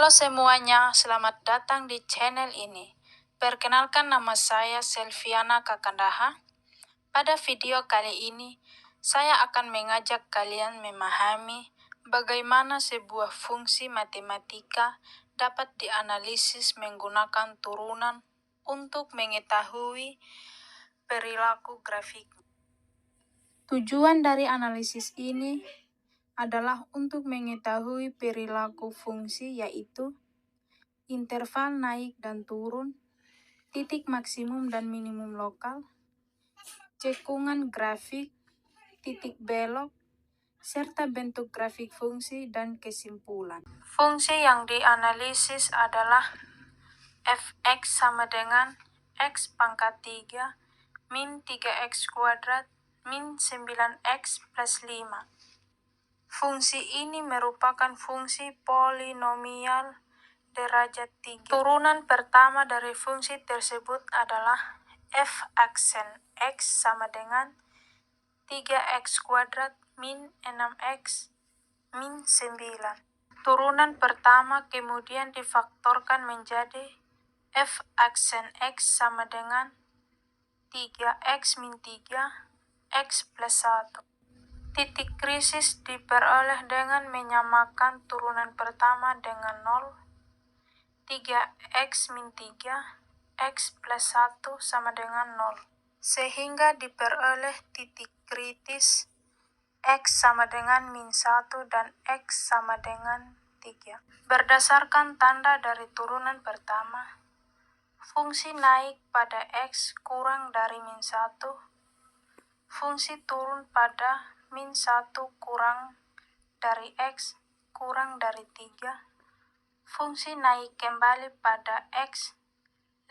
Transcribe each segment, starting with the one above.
Halo semuanya, selamat datang di channel ini. Perkenalkan, nama saya Selviana Kakandaha. Pada video kali ini, saya akan mengajak kalian memahami bagaimana sebuah fungsi matematika dapat dianalisis menggunakan turunan untuk mengetahui perilaku grafik. Tujuan dari analisis ini adalah untuk mengetahui perilaku fungsi, yaitu interval naik dan turun, titik maksimum dan minimum lokal, cekungan grafik, titik belok, serta bentuk grafik fungsi dan kesimpulan. Fungsi yang dianalisis adalah f(x) sama dengan x pangkat 3 min 3x kuadrat min 9x plus 5. Fungsi ini merupakan fungsi polinomial derajat 3. Turunan pertama dari fungsi tersebut adalah f aksen x sama dengan 3x kuadrat min 6x min 9. Turunan pertama kemudian difaktorkan menjadi f aksen x sama dengan 3x min 3 x plus 1. Titik krisis diperoleh dengan menyamakan turunan pertama dengan 0, 3x min 3, x plus 1 sama dengan 0. Sehingga diperoleh titik kritis x sama dengan min 1 dan x sama dengan 3. Berdasarkan tanda dari turunan pertama, fungsi naik pada x kurang dari min 1, fungsi turun pada min 1 kurang dari x kurang dari 3, fungsi naik kembali pada x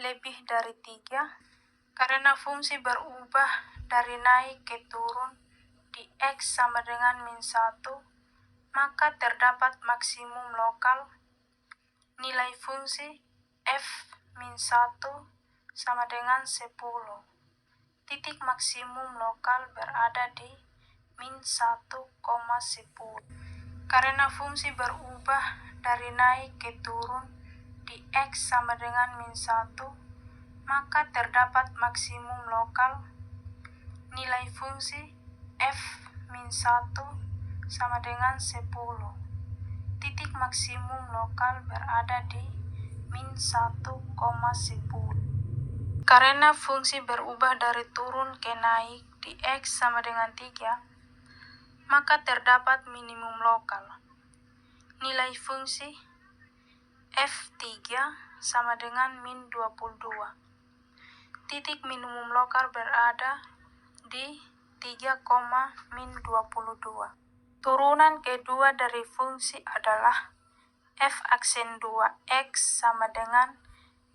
lebih dari 3. Karena fungsi berubah dari naik ke turun di x sama dengan min 1, maka terdapat maksimum lokal. Nilai fungsi f min 1 sama dengan 10. Titik maksimum lokal berada di min 1,10. Karena fungsi berubah dari naik ke turun di x sama dengan min 1, maka terdapat maksimum lokal. Nilai fungsi f min 1 sama dengan 10. Titik maksimum lokal berada di min 1,10. Karena fungsi berubah dari turun ke naik di x sama dengan 3, maka terdapat minimum lokal. Nilai fungsi f3 sama dengan min 22. Titik minimum lokal berada di 3, min 22. Turunan kedua dari fungsi adalah f aksen 2x sama dengan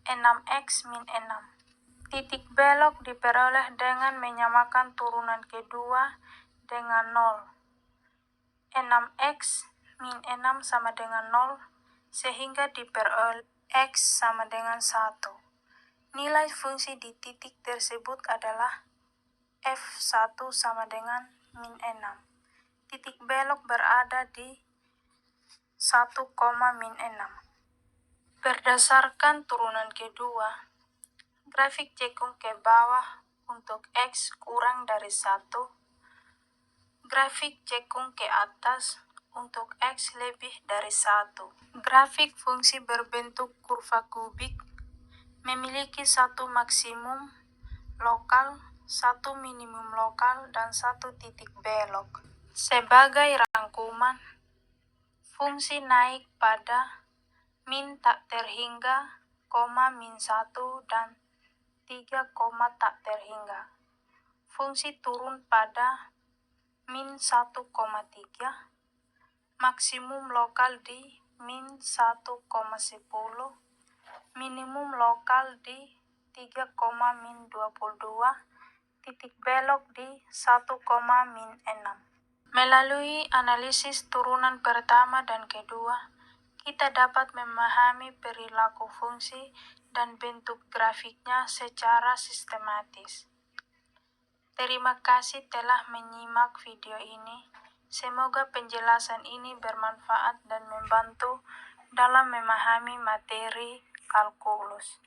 6x min 6. Titik belok diperoleh dengan menyamakan turunan kedua dengan 0. 6x min 6 sama dengan 0, sehingga diperoleh x sama dengan 1. Nilai fungsi di titik tersebut adalah f1 sama dengan min 6. Titik belok berada di 1, min 6. Berdasarkan turunan kedua, grafik cekung ke bawah untuk x kurang dari 1, grafik cekung ke atas untuk x lebih dari 1. Grafik fungsi berbentuk kurva kubik memiliki satu maksimum lokal, satu minimum lokal, dan satu titik belok. Sebagai rangkuman, fungsi naik pada min tak terhingga, min 1 dan 3, tak terhingga. Fungsi turun pada min 1,3, maksimum lokal di min 1,10, minimum lokal di 3, min 22, titik belok di 1, min 6. Melalui analisis turunan pertama dan kedua, kita dapat memahami perilaku fungsi dan bentuk grafiknya secara sistematis. Terima kasih telah menyimak video ini. Semoga penjelasan ini bermanfaat dan membantu dalam memahami materi kalkulus.